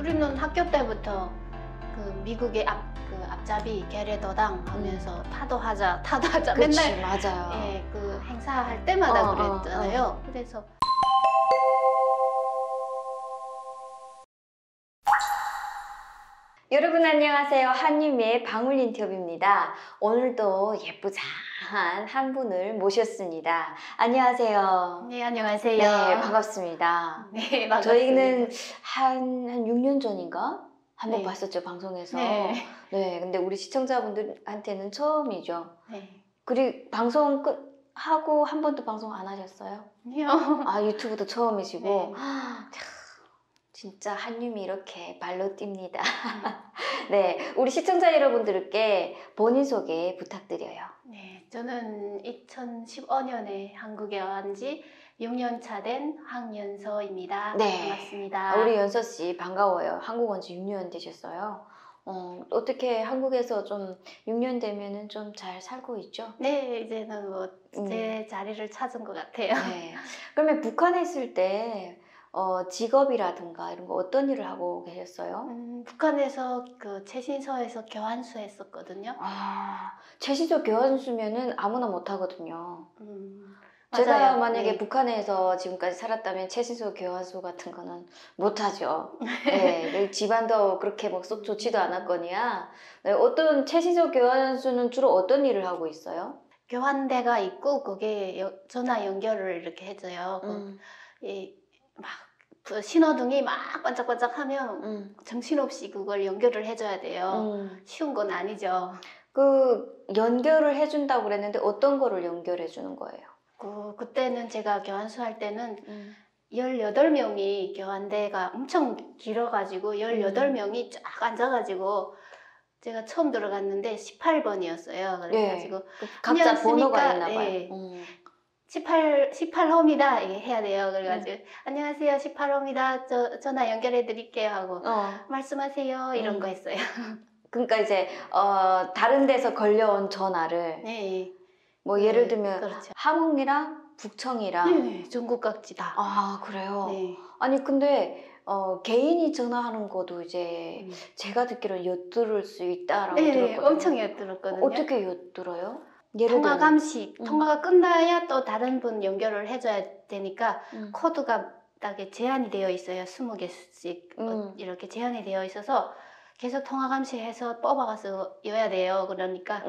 우리는 학교 때부터 그 미국의 그 앞잡이 게레더당 하면서 타도하자 그치, 맨날 맞아요. 예, 그 행사할 때마다 그랬잖아요. 그래서 여러분 안녕하세요. 한유미의 방울 인터뷰입니다. 오늘도 예쁘장한 한 분을 모셨습니다. 안녕하세요. 네, 안녕하세요. 네, 반갑습니다. 네, 반갑습니다. 저희는 한 6년 전인가? 한번 네. 봤었죠, 방송에서. 네. 네, 근데 우리 시청자분들한테는 처음이죠. 네. 그리고 방송 끝하고 한 번도 방송 안 하셨어요? 아니요. 아, 유튜브도 처음이시고. 네. 진짜 한유미 이렇게 발로 뜁니다. 네, 우리 시청자 여러분들께 본인 소개 부탁드려요. 네, 저는 2015년에 한국에 온 지 6년 차 된 황연서입니다. 네. 반갑습니다. 우리 연서 씨 반가워요. 한국 온 지 6년 되셨어요. 어떻게 한국에서 좀 6년 되면은 좀 잘 살고 있죠? 네, 이제는 뭐 제 자리를 찾은 것 같아요. 네. 그러면 북한에 있을 때 직업이라든가 이런 거 어떤 일을 하고 계셨어요? 북한에서 그 최신소에서 교환수 했었거든요. 아, 최신소 교환수면은 아무나 못 하거든요. 맞아요. 제가 만약에 네. 북한에서 지금까지 살았다면 최신소 교환수 같은 거는 못하죠. 네, 집안도 그렇게 뭐 썩 좋지도 않았거니와. 네, 어떤 최신소 교환수는 주로 어떤 일을 하고 있어요? 교환대가 있고 그게 전화 연결을 이렇게 해줘요. 막 신호등이 막 반짝반짝하면 정신없이 그걸 연결을 해줘야 돼요. 쉬운 건 아니죠. 그 연결을 해준다고 그랬는데 어떤 거를 연결해 주는 거예요? 그때는 제가 교환수 할 때는 18명이 교환대가 엄청 길어가지고 18명이 쫙 앉아가지고 제가 처음 들어갔는데 18번이었어요. 그래가지고 네. 각자 번호가 있나 봐요. 네. 18호입니다. 이게 해야 돼요. 그래가지고 안녕하세요 18호입니다. 저 전화 연결해 드릴게요 하고 말씀하세요 이런 거 했어요. 그러니까 이제 다른 데서 걸려온 전화를 네. 뭐 예를 들면 그렇죠. 함흥이랑 북청이랑 네, 전국 각지 다. 아 그래요? 네. 아니 근데 개인이 전화하는 것도 이제 제가 듣기로는 엿들을 수 있다라고 들었거든요. 엄청 엿들었거든요. 어떻게 엿들어요? 통화 감시. 통화가 끝나야 또 다른 분 연결을 해줘야 되니까 코드가 딱에 제한이 되어 있어요. 20개씩 이렇게 제한이 되어 있어서 계속 통화 감시해서 뽑아가서 여야 돼요. 그러니까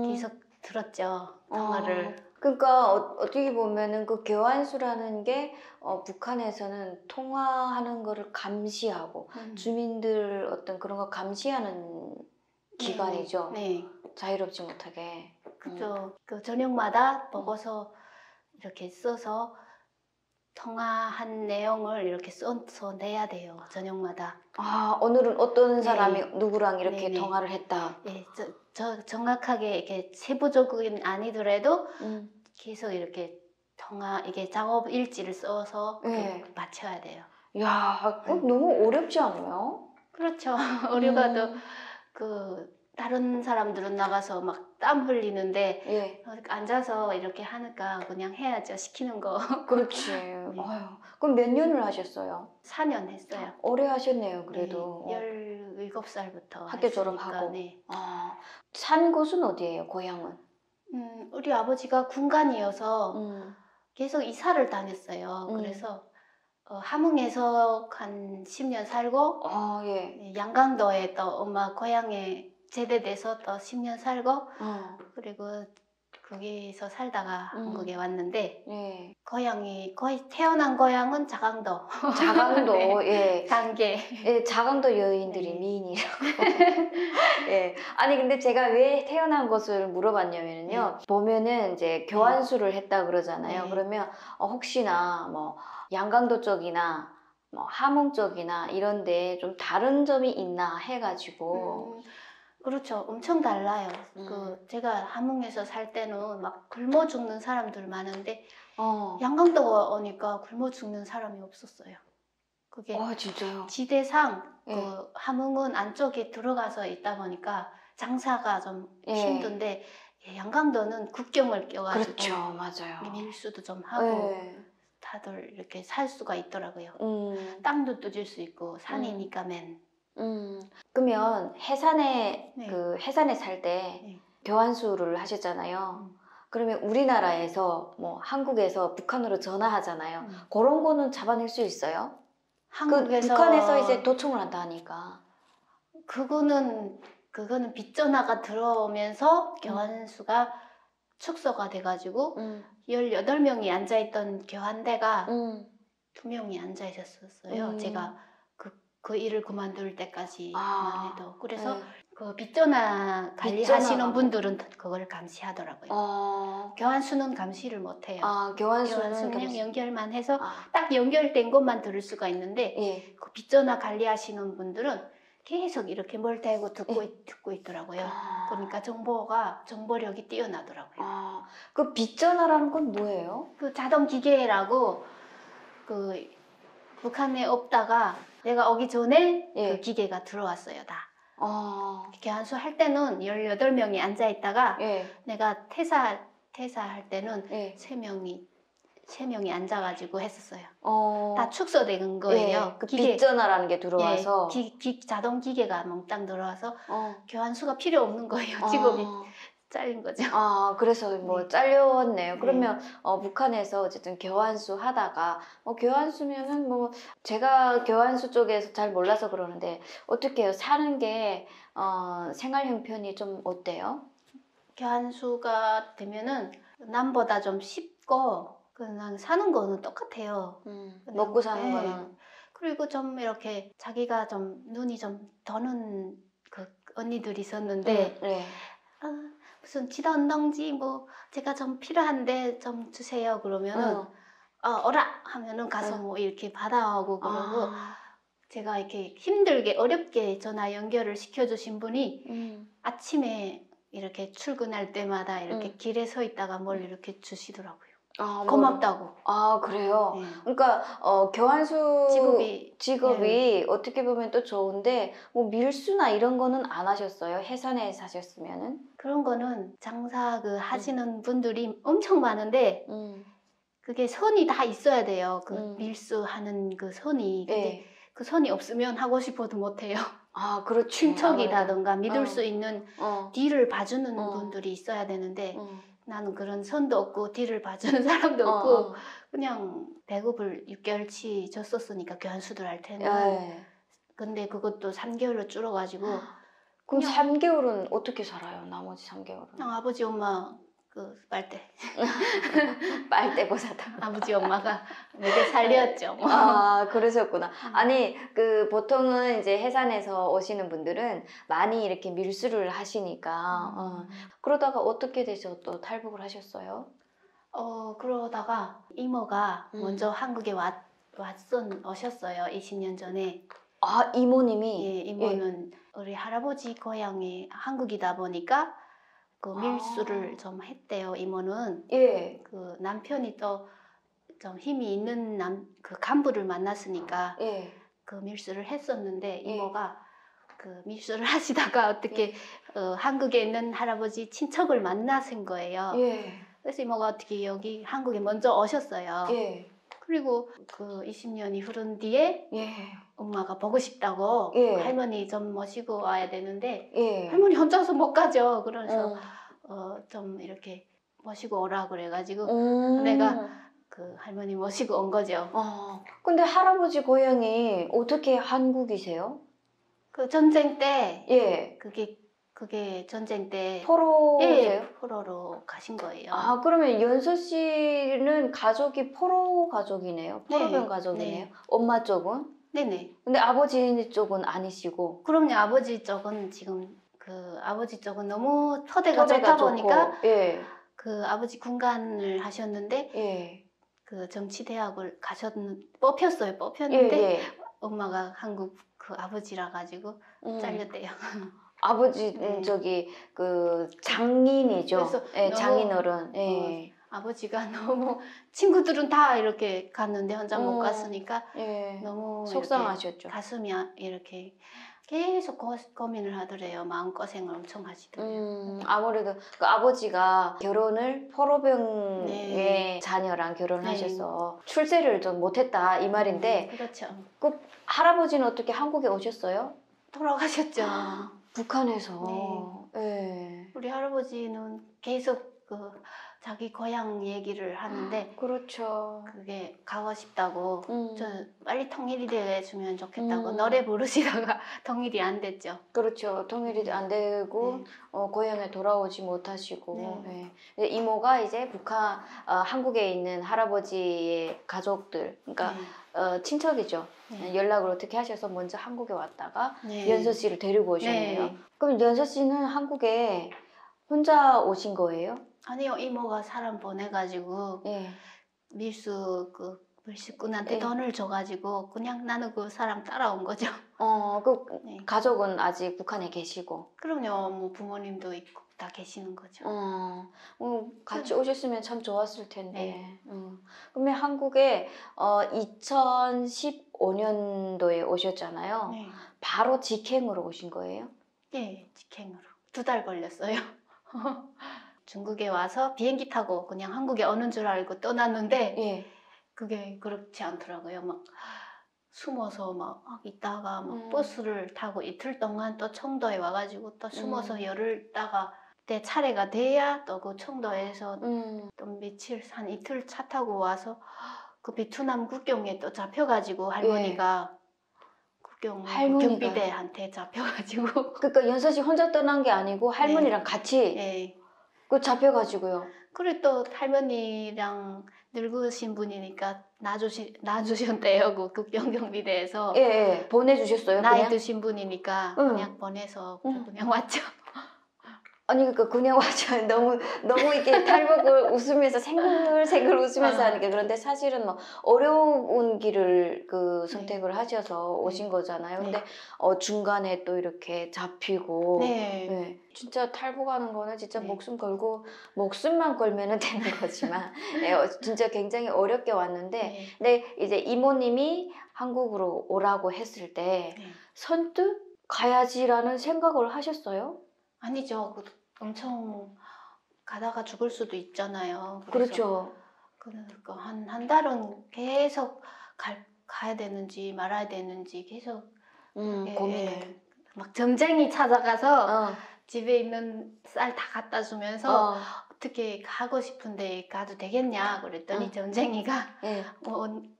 계속 들었죠. 통화를. 그러니까 어떻게 보면은 그 교환수라는 게 북한에서는 통화하는 거를 감시하고 주민들 어떤 그런 거 감시하는 기관이죠. 네. 자유롭지 못하게. 그죠. 그 저녁마다 보고서 이렇게 써서 통화한 내용을 이렇게 써서 내야 돼요. 저녁마다. 아, 오늘은 어떤 사람이 누구랑 이렇게 네네. 통화를 했다. 네, 저 정확하게 이렇게 세부적인 아니더라도 계속 이렇게 이게 작업 일지를 써서 맞춰야 돼요. 야, 너무 어렵지 않아요? 그렇죠. 우리가 또 다른 사람들은 나가서 막 땀 흘리는데 앉아서 이렇게 하니까 그냥 해야죠. 시키는 거. 그렇지. 아유, 그럼 몇 년을 하셨어요? 4년 했어요. 오래 하셨네요, 그래도. 네, 17살부터 학교 졸업하고. 네. 산 곳은 어디예요, 고향은? 우리 아버지가 군관이어서 계속 이사를 다녔어요. 그래서 함흥에서 한 10년 살고 양강도에 또 엄마 고향에 제대돼서 또 10년 살고 그리고 거기서 살다가 한국에 왔는데 고향이 거의 태어난 고향은 자강도. 자강도, 네. 단계. 자강도 여인들이 미인이라고. 아니 근데 제가 왜 태어난 곳을 물어봤냐면요. 보면은 이제 교환수를 했다 그러잖아요. 그러면 혹시나 뭐 양강도 쪽이나 뭐 함흥 쪽이나 이런데 좀 다른 점이 있나 해가지고. 그렇죠. 엄청 달라요. 제가 함흥에서 살 때는 막 굶어 죽는 사람들 많은데 양강도 오니까 굶어 죽는 사람이 없었어요. 그게 진짜요? 지대상 함흥은 안쪽에 들어가서 있다 보니까 장사가 좀 힘든데 양강도는 국경을 껴가지고 그렇죠, 맞아요. 밀수도 좀 하고 다들 이렇게 살 수가 있더라고요. 땅도 뜯을 수 있고 산이니까 맨. 그러면 해산에 네. 그 해산에 살 때 네. 교환수를 하셨잖아요. 그러면 우리나라에서 뭐 한국에서 북한으로 전화하잖아요. 그런 거는 잡아낼 수 있어요? 한국에서 북한에서 이제 도청을 한다 하니까. 그거는 빗전화가 들어오면서 교환수가 축소가 돼가지고 18명이 앉아있던 교환대가 2명이 앉아 있었어요. 제가 그 일을 그만둘 때까지 그만해도. 그래서 그 빗전화 관리하시는 분들은 그걸 감시하더라고요. 교환수는 감시를 못해요. 교환수는 그냥 연결만 해서 딱 연결된 것만 들을 수가 있는데 그 빗전화 관리하시는 분들은 계속 이렇게 뭘 대고 듣고 있더라고요. 그러니까 정보력이 뛰어나더라고요. 그 빗전화라는 건 뭐예요? 그 자동 기계라고 그 북한에 없다가 내가 오기 전에 그 기계가 들어왔어요, 다. 교환수 할 때는 18명이 앉아 있다가 내가 퇴사할 때는 3명이 앉아가지고 했었어요. 다 축소된 거예요. 그 빗전화라는 게 들어와서 자동 기계가 몽땅 들어와서 교환수가 필요 없는 거예요. 직업이 잘린 거죠. 그래서 뭐 잘렸네요. 그러면 북한에서 어쨌든 교환수 하다가 교환수면은 뭐 제가 교환수 쪽에서 잘 몰라서 그러는데 어떻게 해요? 사는 게 생활 형편이 좀 어때요? 교환수가 되면은 남보다 좀 쉽고 그냥 사는 거는 똑같아요. 먹고 사는 거는. 그리고 좀 이렇게 자기가 좀 눈이 좀 더는 그 언니들이 있었는데 무슨 지도운동지 뭐 제가 좀 필요한데 좀 주세요 그러면은 어라 하면은 가서 뭐 이렇게 받아오고 그러고 제가 이렇게 힘들게 어렵게 전화 연결을 시켜주신 분이 아침에 이렇게 출근할 때마다 이렇게 길에 서 있다가 뭘 이렇게 주시더라고요. 고맙다고. 그래요? 네. 그러니까 교환수 직업이 네. 어떻게 보면 또 좋은데 뭐 밀수나 이런 거는 안 하셨어요? 해산에 사셨으면은? 그런 거는 장사 하시는 분들이 엄청 많은데 그게 선이 다 있어야 돼요. 그 밀수하는 그 선이. 근데 그 선이 없으면 하고 싶어도 못해요. 그렇죠. 친척이라던가 믿을 수 있는 뒤를 봐주는 분들이 있어야 되는데 나는 그런 선도 없고 뒤를 봐주는 사람도 없고 그냥 배급을 6개월치 줬었으니까 교환수들 할 때는. 근데 그것도 3개월로 줄어가지고 그럼 3개월은 어떻게 살아요? 나머지 3개월은? 그냥 아버지 엄마 그 빨대 빨대고사다. 아버지 엄마가 먹여 살렸죠. 뭐. 그러셨구나. 아니 그 보통은 이제 해산에서 오시는 분들은 많이 이렇게 밀수를 하시니까 그러다가 어떻게 되셔 또 탈북을 하셨어요? 그러다가 이모가 먼저 한국에 오셨어요. 20년 전에. 이모님이? 예, 이모는 우리 할아버지 고향이 한국이다 보니까 그 밀수를 좀 했대요. 이모는. 그 남편이 또 좀 힘이 있는 그 간부를 만났으니까 그 밀수를 했었는데 이모가 그 밀수를 하시다가 어떻게 한국에 있는 할아버지 친척을 만나신 거예요. 그래서 이모가 어떻게 여기 한국에 먼저 오셨어요. 그리고 그 20년이 흐른 뒤에 엄마가 보고 싶다고 할머니 좀 모시고 와야 되는데 할머니 혼자서 못 가죠. 그래서 좀 이렇게 모시고 오라 그래가지고 내가 그 할머니 모시고 온 거죠. 근데 할아버지 고향이 어떻게 한국이세요? 그 전쟁 때 그게 전쟁 때 포로세요? 포로로 가신 거예요. 그러면 연서 씨는 가족이 포로 가족이네요. 포로병 가족이네요. 엄마 쪽은? 네네. 근데 아버지 쪽은 아니시고? 그럼요. 아버지 쪽은 지금 그 아버지 쪽은 너무 토대가 좋다 보니까 그 아버지 군관을 하셨는데 그 정치대학을 뽑혔어요. 뽑혔는데 엄마가 한국 그 아버지라 가지고 잘렸대요. 아버지 저기 그 장인이죠. 장인어른. 아버지가 너무 친구들은 다 이렇게 갔는데 혼자 못 어. 갔으니까 예. 너무 속상하셨죠. 이렇게 가슴이 이렇게 계속 고민을 하더래요. 마음고생을 엄청 하시더래요. 아무래도 그 아버지가 결혼을 포로병의 네. 자녀랑 결혼을 네. 하셔서 출세를 좀 못했다 이 말인데 그렇죠. 그 할아버지는 어떻게 한국에 오셨어요? 돌아가셨죠. 북한에서. 네. 우리 할아버지는 계속 그 자기 고향 얘기를 하는데 그렇죠. 그게 가고 싶다고 저 빨리 통일이 돼주면 좋겠다고 음. 노래 부르시다가 통일이 안 됐죠. 그렇죠. 통일이 안 되고 네. 고향에 돌아오지 못하시고 네. 네. 이모가 이제 한국에 있는 할아버지의 가족들 그러니까 네. 친척이죠. 네. 연락을 어떻게 하셔서 먼저 한국에 왔다가 네. 연서 씨를 데리고 오셨네요. 네. 그럼 연서 씨는 한국에 혼자 오신 거예요? 아니요, 이모가 사람 보내가지고 네. 밀수 그 밀수꾼한테 네. 돈을 줘가지고 그냥 나는 그 사람 따라온 거죠. 그 가족은 아직 북한에 계시고. 그럼요, 뭐 부모님도 있고 다 계시는 거죠. 같이 오셨으면 참 좋았을 텐데. 그러면 한국에 2015년도에 오셨잖아요. 네. 바로 직행으로 오신 거예요? 네, 직행으로 2달 걸렸어요. 중국에 와서 비행기 타고 그냥 한국에 오는 줄 알고 떠났는데 예. 그게 그렇지 않더라고요. 막 숨어서 막 있다가 막 버스를 타고 이틀 동안 또 청도에 와가지고 또 숨어서 열을 있다가 내 차례가 돼야 또 그 청도에서 또 며칠 한 이틀 차 타고 와서 그 베트남 국경에 또 잡혀가지고 할머니가 국경 경비대한테 잡혀가지고 그러니까 연서 씨 혼자 떠난 게 아니고 할머니랑 같이 네. 그 잡혀가지고요. 그리고 또 할머니랑 늙으신 분이니까 놔주셨대요. 그 국경경비대에서. 예, 보내주셨어요. 나이 그냥? 드신 분이니까 그냥 보내서 그냥 왔죠. 아니 그러니까 그냥 와서 너무 이렇게 탈북을 웃으면서 생글생글 웃으면서 하니까 그런데 사실은 뭐 어려운 길을 그 선택을 하셔서 오신 거잖아요. 근데 중간에 또 이렇게 잡히고 진짜 탈북하는 거는 진짜 목숨만 걸면은 되는 거지만 진짜 굉장히 어렵게 왔는데 근데 이제 이모님이 한국으로 오라고 했을 때 선뜻 가야지라는 생각을 하셨어요? 아니죠. 엄청 가다가 죽을 수도 있잖아요. 그렇죠. 그러니까 한 달은 계속 가야 되는지 말아야 되는지 계속 고민을. 막 점쟁이 찾아가서 집에 있는 쌀 다 갖다 주면서 어떻게 가고 싶은데 가도 되겠냐 그랬더니 점쟁이가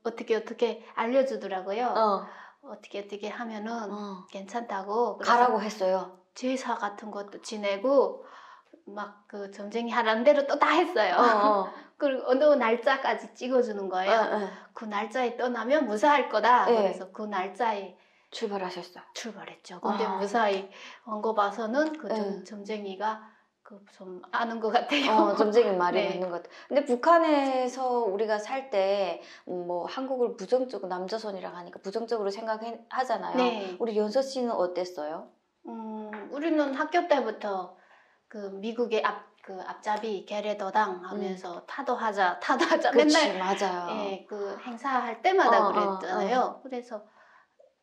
어떻게 알려주더라고요. 어떻게 하면은 괜찮다고. 가라고 했어요. 제사 같은 것도 지내고 막 그 점쟁이 하라는 대로 또 다 했어요. 그리고 어느 날짜까지 찍어주는 거예요. 그 날짜에 떠나면 무사할 거다. 그래서 그 날짜에 출발했죠. 근데 무사히 온 거 봐서는 그 점쟁이가 좀 아는 것 같아요. 점쟁이 말이 맞는 것 같아요. 근데 북한에서 우리가 살 때 뭐 한국을 부정적으로 남조선이라고 하니까 부정적으로 생각하잖아요. 우리 연서 씨는 어땠어요? 우리는 학교 때부터 그 미국의 앞잡이 계례도당 하면서 타도하자 맨날 맞아요. 그 행사할 때마다 그랬잖아요. 그래서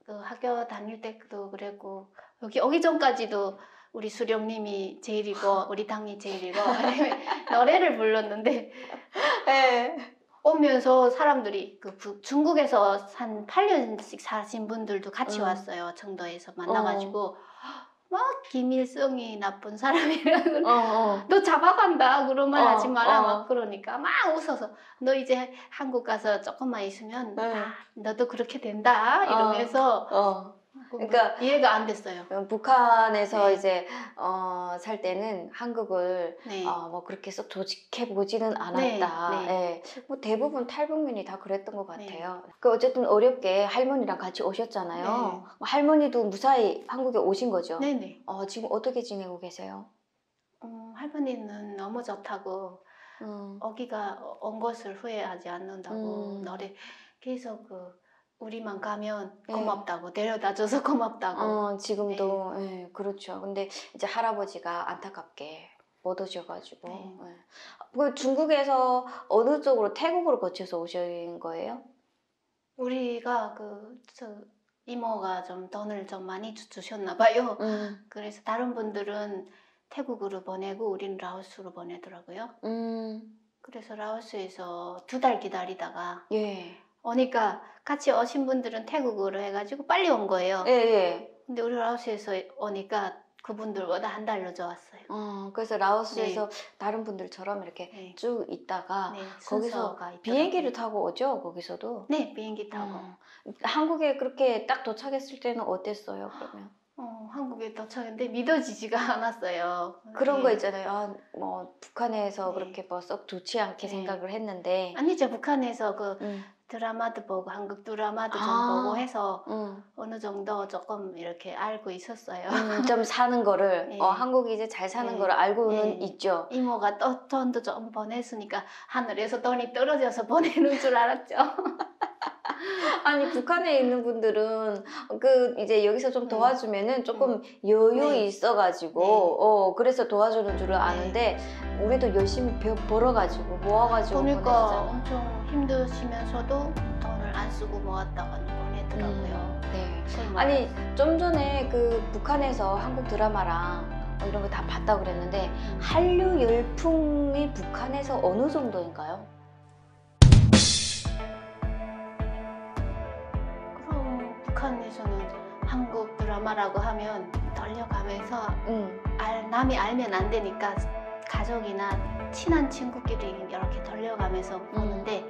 그 학교 다닐 때도 그랬고 오기 전까지도 우리 수령님이 제일이고 우리 당이 제일이고 노래를 불렀는데 오면서 사람들이 중국에서 한 8년씩 사신 분들도 같이 왔어요. 청도에서 만나가지고 막 김일성이 나쁜 사람이라고 너 잡아간다 그런 말 하지 마라 막 그러니까 막 웃어서 너 이제 한국 가서 조금만 있으면 너도 그렇게 된다 이러면서 그러니까 이해가 안 됐어요. 북한에서 이제 살 때는 한국을 뭐 그렇게 썩 조직해 보지는 않았다. 뭐 대부분 탈북민이 다 그랬던 것 같아요. 그 어쨌든 어렵게 할머니랑 같이 오셨잖아요. 할머니도 무사히 한국에 오신 거죠? 네네. 지금 어떻게 지내고 계세요? 할머니는 너무 좋다고 오기가 온 것을 후회하지 않는다고 노래 계속 우리만 가면 고맙다고 데려다줘서 고맙다고 지금도 그렇죠. 근데 이제 할아버지가 안타깝게 못 오셔가지고. 네. 네. 그 중국에서 어느 쪽으로 태국으로 거쳐서 오신 거예요? 우리가 이모가 좀 돈을 좀 많이 주셨나 봐요. 그래서 다른 분들은 태국으로 보내고 우리는 라오스로 보내더라고요. 그래서 라오스에서 2달 기다리다가 예. 오니까 같이 오신 분들은 태국으로 해가지고 빨리 온 거예요. 예, 예. 근데 우리 라오스에서 오니까 그분들보다 한 달 늦어왔어요. 그래서 라오스에서 다른 분들처럼 이렇게 네. 쭉 있다가 네, 거기서 순서가 있더라고요. 비행기를 타고 오죠, 거기서도? 네, 비행기 타고. 한국에 그렇게 딱 도착했을 때는 어땠어요, 그러면? 한국에 도착했는데 믿어지지가 않았어요. 그런 네. 거 있잖아요. 아, 뭐 북한에서 네. 그렇게 뭐 썩 좋지 않게 네. 생각을 했는데. 아니죠. 북한에서 음. 드라마도 보고 한국 드라마도 좀 아. 보고 해서 어느 정도 조금 이렇게 알고 있었어요. 좀 사는 거를 네. 한국이 이제 잘 사는 네. 거를 알고는 네. 있죠. 이모가 또 돈도 좀 보냈으니까 하늘에서 돈이 떨어져서 보내는 줄 알았죠. 아니 북한에 있는 분들은 이제 여기서 좀 도와주면은 조금 여유 네. 있어가지고 그래서 도와주는 줄을 아는데 우리도 열심히 벌어가지고 모아가지고 그러니까 보내잖아. 엄청 힘드시면서도 돈을 안 쓰고 모았다가 보내더라고요. 네. 정말. 아니 좀 전에 북한에서 한국 드라마랑 이런 거 다 봤다 그랬는데 한류 열풍이 북한에서 어느 정도인가요? 그럼 북한에서는 한국 드라마라고 하면 떨려가면서 남이 알면 안 되니까 가족이나 친한 친구끼리 이렇게 돌려가면서 보는데